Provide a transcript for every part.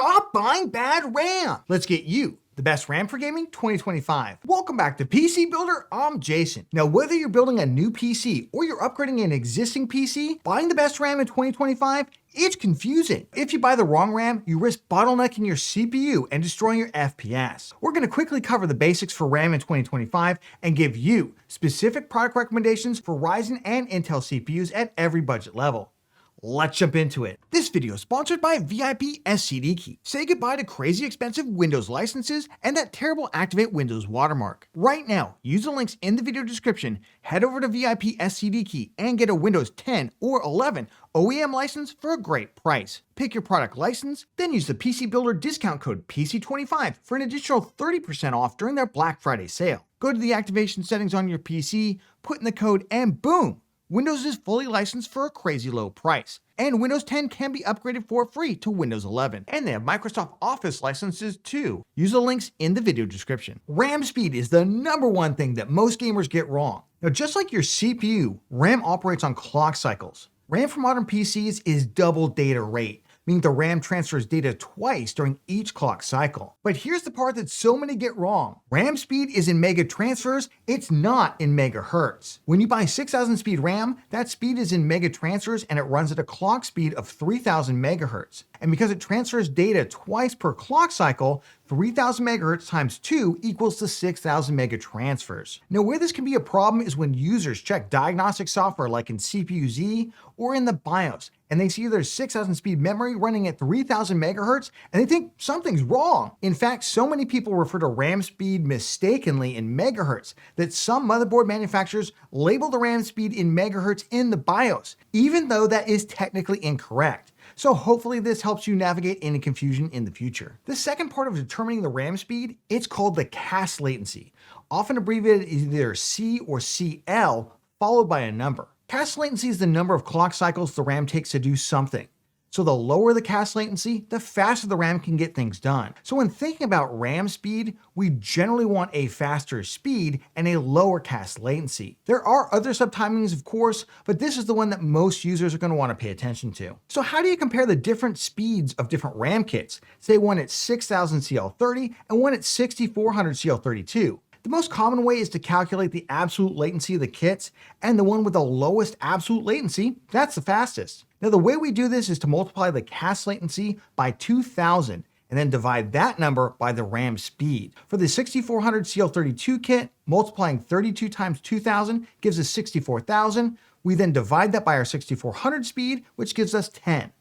Stop buying bad RAM. Let's get you the best RAM for gaming 2025. Welcome back to PC Builder, I'm Jason. Now, whether you're building a new PC or you're upgrading an existing PC, buying the best RAM in 2025, it's confusing. If you buy the wrong RAM, you risk bottlenecking your CPU and destroying your FPS. We're gonna quickly cover the basics for RAM in 2025 and give you specific product recommendations for Ryzen and Intel CPUs at every budget level. Let's jump into it. This video is sponsored by VIP SCD Key. Say goodbye to crazy expensive Windows licenses and that terrible Activate Windows watermark. Right now, use the links in the video description, head over to VIP SCD Key and get a Windows 10 or 11 OEM license for a great price. Pick your product license, then use the PC Builder discount code PC25 for an additional 30% off during their Black Friday sale. Go to the activation settings on your PC, put in the code, and boom! Windows is fully licensed for a crazy low price, and Windows 10 can be upgraded for free to Windows 11. And they have Microsoft Office licenses too. Use the links in the video description. RAM speed is the #1 thing that most gamers get wrong. Now, just like your CPU, RAM operates on clock cycles. RAM for modern PCs is double data rate, meaning the RAM transfers data twice during each clock cycle. But here's the part that so many get wrong. RAM speed is in mega transfers, it's not in megahertz. When you buy 6000 speed RAM, that speed is in mega transfers and it runs at a clock speed of 3000 megahertz. And because it transfers data twice per clock cycle, 3000 megahertz times 2 equals to 6000 mega transfers. Now, where this can be a problem is when users check diagnostic software like in CPU-Z or in the BIOS, and they see there's 6000 speed memory running at 3000 megahertz, and they think something's wrong. In fact, so many people refer to RAM speed mistakenly in megahertz that some motherboard manufacturers label the RAM speed in megahertz in the BIOS, even though that is technically incorrect. So hopefully this helps you navigate any confusion in the future. The second part of determining the RAM speed, it's called the CAS latency, often abbreviated as either C or CL, followed by a number. CAS latency is the number of clock cycles the RAM takes to do something. So the lower the CAS latency, the faster the RAM can get things done. So when thinking about RAM speed, we generally want a faster speed and a lower CAS latency. There are other subtimings, of course, but this is the one that most users are going to want to pay attention to. So how do you compare the different speeds of different RAM kits? Say one at 6000 CL30 and one at 6400 CL32. The most common way is to calculate the absolute latency of the kits, and the one with the lowest absolute latency, that's the fastest. Now, the way we do this is to multiply the CAS latency by 2000 and then divide that number by the RAM speed. For the 6400 CL32 kit, multiplying 32 times 2000 gives us 64,000. We then divide that by our 6400 speed, which gives us 10.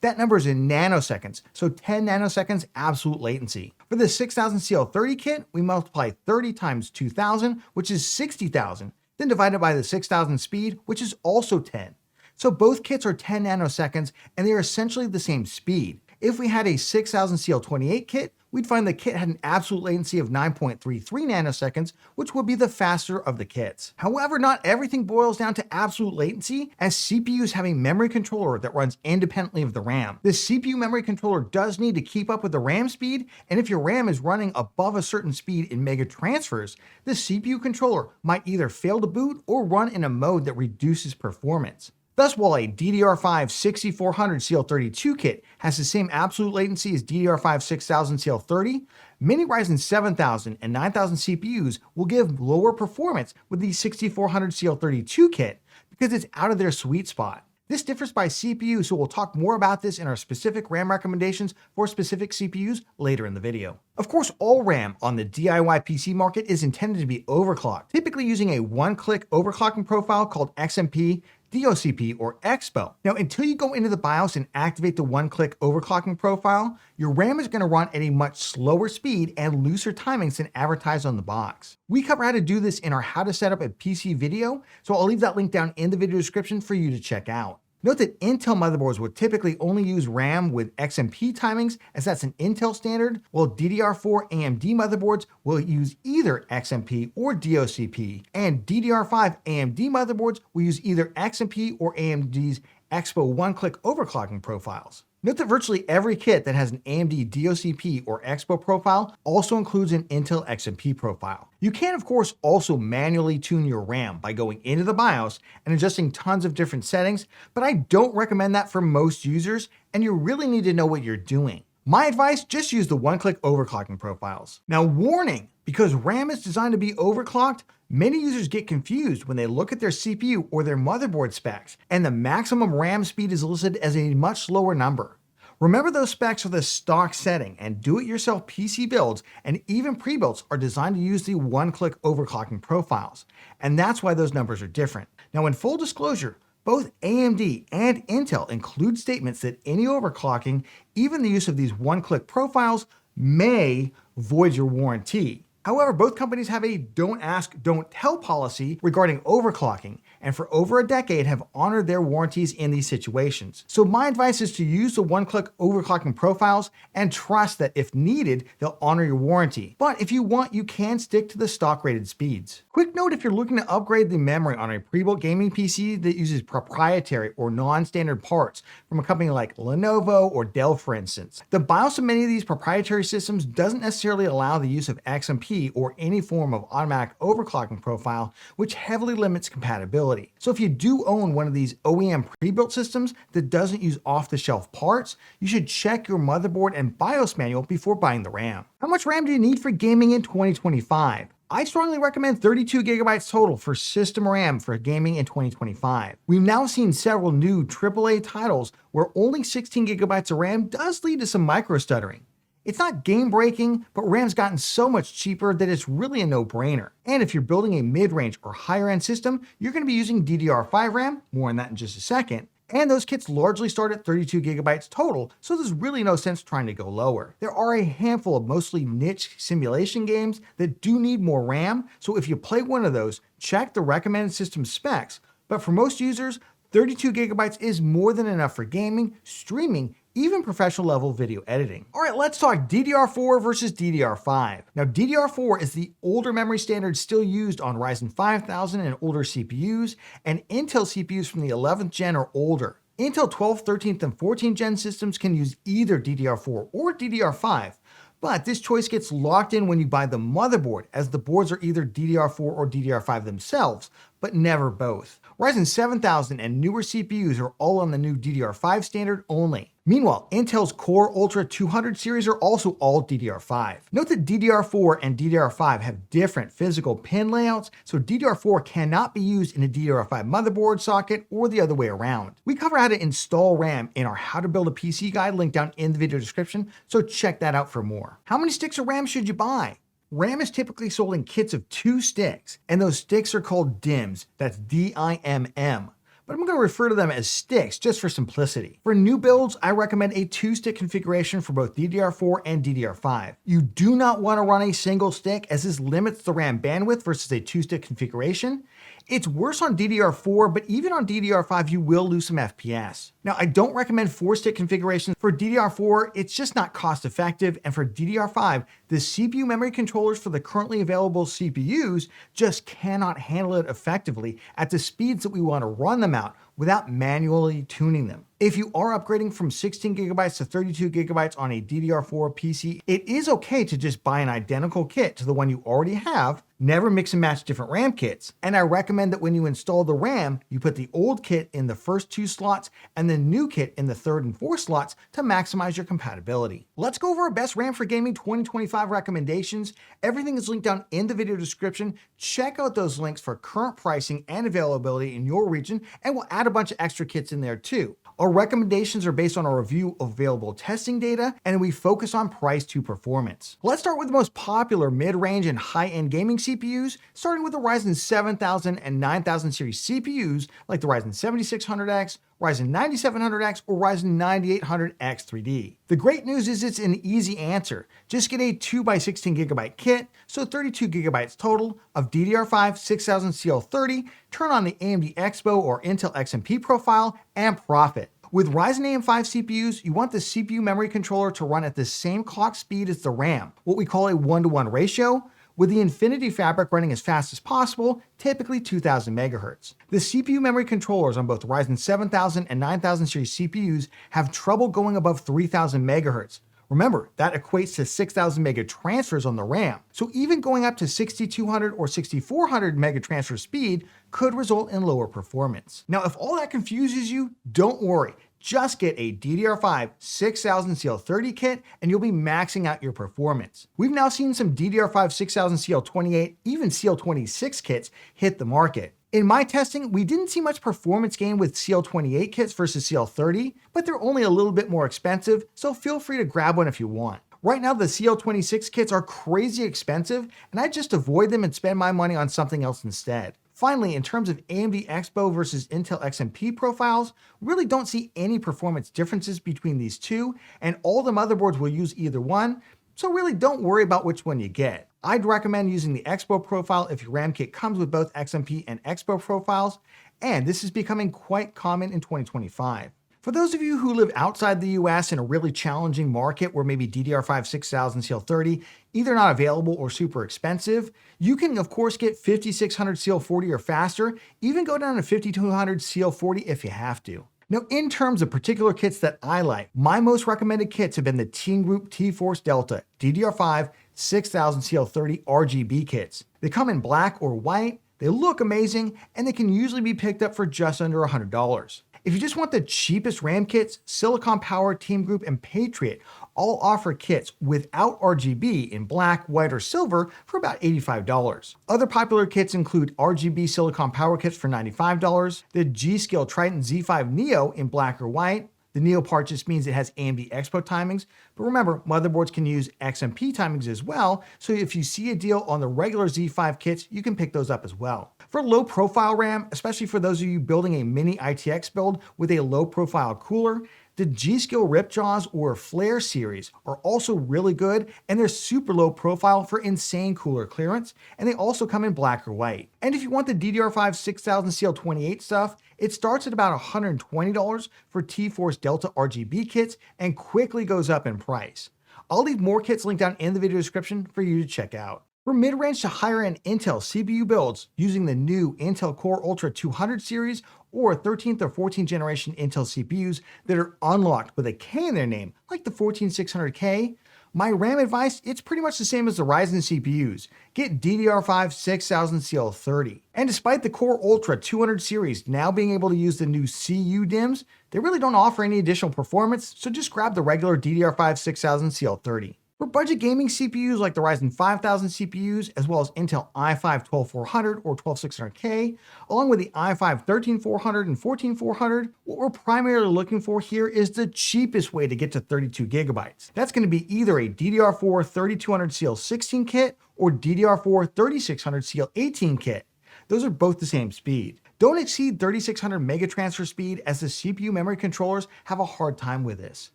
That number is in nanoseconds, so 10 nanoseconds absolute latency. For the 6000 CL30 kit, we multiply 30 times 2000, which is 60,000, then divide it by the 6000 speed, which is also 10. So both kits are 10 nanoseconds, and they are essentially the same speed. If we had a 6000 CL28 kit, we'd find the kit had an absolute latency of 9.33 nanoseconds, which would be the faster of the kits. However, not everything boils down to absolute latency, as CPUs have a memory controller that runs independently of the RAM. The CPU memory controller does need to keep up with the RAM speed, and if your RAM is running above a certain speed in mega transfers, the CPU controller might either fail to boot or run in a mode that reduces performance. Thus, while a DDR5 6400 CL32 kit has the same absolute latency as DDR5 6000 CL30, many Ryzen 7000 and 9000 CPUs will give lower performance with the 6400 CL32 kit because it's out of their sweet spot. This differs by CPU, so we'll talk more about this in our specific RAM recommendations for specific CPUs later in the video. Of course, all RAM on the DIY PC market is intended to be overclocked, typically using a one-click overclocking profile called XMP, DOCP, or EXPO. Now, until you go into the BIOS and activate the one-click overclocking profile, your RAM is going to run at a much slower speed and looser timings than advertised on the box. We cover how to do this in our How to Set Up a PC video, so I'll leave that link down in the video description for you to check out. Note that Intel motherboards would typically only use RAM with XMP timings, as that's an Intel standard, while DDR4 AMD motherboards will use either XMP or DOCP, and DDR5 AMD motherboards will use either XMP or AMD's EXPO one-click overclocking profiles. Note that virtually every kit that has an AMD DOCP or EXPO profile also includes an Intel XMP profile. You can, of course, also manually tune your RAM by going into the BIOS and adjusting tons of different settings, but I don't recommend that for most users, and you really need to know what you're doing. My advice, just use the one-click overclocking profiles. Now warning, because RAM is designed to be overclocked, many users get confused when they look at their CPU or their motherboard specs, and the maximum RAM speed is listed as a much lower number. Remember, those specs are the stock setting, and do-it-yourself PC builds and even pre-builds are designed to use the one-click overclocking profiles, and that's why those numbers are different. Now, in full disclosure, both AMD and Intel include statements that any overclocking, even the use of these one-click profiles, may void your warranty. However, both companies have a don't ask, don't tell policy regarding overclocking, and for over a decade have honored their warranties in these situations. So my advice is to use the one-click overclocking profiles and trust that if needed, they'll honor your warranty. But if you want, you can stick to the stock rated speeds. Quick note, if you're looking to upgrade the memory on a pre-built gaming PC that uses proprietary or non-standard parts from a company like Lenovo or Dell, for instance, the BIOS of many of these proprietary systems doesn't necessarily allow the use of XMP or any form of automatic overclocking profile, which heavily limits compatibility. So if you do own one of these OEM pre-built systems that doesn't use off-the-shelf parts, you should check your motherboard and BIOS manual before buying the RAM. How much RAM do you need for gaming in 2025? I strongly recommend 32 gigabytes total for system RAM for gaming in 2025. We've now seen several new AAA titles where only 16 gigabytes of RAM does lead to some micro stuttering. It's not game breaking, but RAM's gotten so much cheaper that it's really a no-brainer. And if you're building a mid-range or higher end system, you're going to be using DDR5 RAM, more on that in just a second. And those kits largely start at 32 gigabytes total, so there's really no sense trying to go lower. There are a handful of mostly niche simulation games that do need more RAM, so if you play one of those, check the recommended system specs. But for most users, 32 gigabytes is more than enough for gaming, streaming, even professional level video editing. All right, let's talk DDR4 versus DDR5. Now, DDR4 is the older memory standard still used on Ryzen 5000 and older CPUs, and Intel CPUs from the 11th gen or older. Intel 12th, 13th, and 14th gen systems can use either DDR4 or DDR5, but this choice gets locked in when you buy the motherboard, as the boards are either DDR4 or DDR5 themselves, but never both. Ryzen 7000 and newer CPUs are all on the new DDR5 standard only. Meanwhile, Intel's Core Ultra 200 series are also all DDR5. Note that DDR4 and DDR5 have different physical pin layouts, so DDR4 cannot be used in a DDR5 motherboard socket or the other way around. We cover how to install RAM in our How to Build a PC guide linked down in the video description, so check that out for more. How many sticks of RAM should you buy? RAM is typically sold in kits of 2 sticks, and those sticks are called DIMMs, that's D-I-M-M. But I'm going to refer to them as sticks just for simplicity. For new builds, I recommend a 2-stick configuration for both DDR4 and DDR5. You do not want to run a single stick, as this limits the RAM bandwidth versus a 2-stick configuration. It's worse on DDR4, but even on DDR5, you will lose some FPS. Now, I don't recommend 4-stick configurations. For DDR4, it's just not cost effective, and for DDR5, the CPU memory controllers for the currently available CPUs just cannot handle it effectively at the speeds that we want to run them out without manually tuning them. If you are upgrading from 16 gigabytes to 32 gigabytes on a DDR4 PC, it is okay to just buy an identical kit to the one you already have. Never mix and match different RAM kits. And I recommend that when you install the RAM, you put the old kit in the first 2 slots and the new kit in the 3rd and 4th slots to maximize your compatibility. Let's go over our best RAM for gaming 2025 recommendations. Everything is linked down in the video description. Check out those links for current pricing and availability in your region, and we'll add a bunch of extra kits in there too. Our recommendations are based on a review of available testing data, and we focus on price to performance. Let's start with the most popular mid-range and high-end gaming CPUs, starting with the Ryzen 7000 and 9000 series CPUs like the Ryzen 7600X, Ryzen 9700X, or Ryzen 9800X 3D. The great news is it's an easy answer. Just get a 2x16 gigabyte kit, so 32 gigabytes total, of DDR5 6000CL30, turn on the AMD EXPO or Intel XMP profile, and profit. With Ryzen AM5 CPUs, you want the CPU memory controller to run at the same clock speed as the RAM, what we call a 1-to-1 ratio, with the Infinity Fabric running as fast as possible, typically 2000 MHz. The CPU memory controllers on both Ryzen 7000 and 9000 series CPUs have trouble going above 3000 MHz. Remember, that equates to 6000 mega transfers on the RAM. So even going up to 6200 or 6400 mega transfer speed could result in lower performance. Now, if all that confuses you, don't worry. Just get a DDR5 6000 CL30 kit and you'll be maxing out your performance. We've now seen some DDR5 6000 CL28, even CL26 kits hit the market. In my testing, we didn't see much performance gain with CL28 kits versus CL30, but they're only a little bit more expensive, so feel free to grab one if you want. Right now, the CL26 kits are crazy expensive, and I just avoid them and spend my money on something else instead. Finally, in terms of AMD EXPO versus Intel XMP profiles, really don't see any performance differences between these two, and all the motherboards will use either one, so really don't worry about which one you get. I'd recommend using the EXPO profile if your RAM kit comes with both XMP and EXPO profiles, and this is becoming quite common in 2025. For those of you who live outside the US in a really challenging market where maybe DDR5 6000 CL30 either not available or super expensive, you can of course get 5600 CL40 or faster, even go down to 5200 CL40 if you have to. Now, in terms of particular kits that I like, my most recommended kits have been the Team Group T-Force Delta DDR5 6000 CL30 RGB kits. They come in black or white, they look amazing, and they can usually be picked up for just under $100. If you just want the cheapest RAM kits, Silicon Power, Team Group, and Patriot all offer kits without RGB in black, white, or silver for about $85. Other popular kits include RGB Silicon Power kits for $95, the G.Skill Triton Z5 Neo in black or white. The Neo part just means it has AMD EXPO timings, but remember, motherboards can use XMP timings as well, so if you see a deal on the regular Z5 kits, you can pick those up as well. For low profile RAM, especially for those of you building a mini ITX build with a low profile cooler, the G.Skill Ripjaws or Flare series are also really good, and they're super low profile for insane cooler clearance, and they also come in black or white. And if you want the DDR5 6000 CL28 stuff, it starts at about $120 for T-Force Delta RGB kits and quickly goes up in price. I'll leave more kits linked down in the video description for you to check out. For mid-range to higher-end Intel CPU builds using the new Intel Core Ultra 200 series or 13th or 14th generation Intel CPUs that are unlocked with a K in their name, like the 14600K, my RAM advice, it's pretty much the same as the Ryzen CPUs. Get DDR5 6000 CL30. And despite the Core Ultra 200 series now being able to use the new CU DIMMs, they really don't offer any additional performance, so just grab the regular DDR5 6000 CL30. For budget gaming CPUs like the Ryzen 5000 CPUs, as well as Intel i5 12400 or 12600K, along with the i5 13400 and 14400, what we're primarily looking for here is the cheapest way to get to 32 gigabytes. That's going to be either a DDR4 3200 CL16 kit or DDR4 3600 CL18 kit. Those are both the same speed. Don't exceed 3600 mega transfer speed, as the CPU memory controllers have a hard time with this.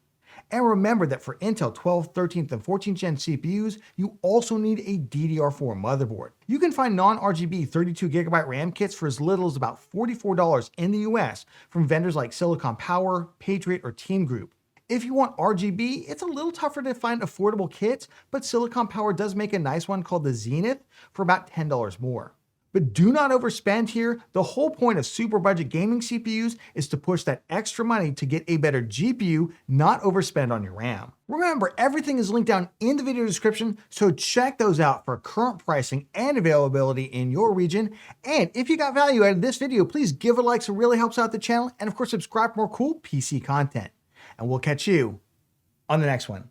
And remember that for Intel 12th, 13th, and 14th gen CPUs, you also need a DDR4 motherboard. You can find non-RGB 32GB RAM kits for as little as about $44 in the US from vendors like Silicon Power, Patriot, or Team Group. If you want RGB, it's a little tougher to find affordable kits, but Silicon Power does make a nice one called the Zenith for about $10 more. But do not overspend here. The whole point of super budget gaming CPUs is to push that extra money to get a better GPU, not overspend on your RAM. Remember, everything is linked down in the video description, so check those out for current pricing and availability in your region. And if you got value out of this video, please give it a like, so it really helps out the channel. And of course, subscribe for more cool PC content. And we'll catch you on the next one.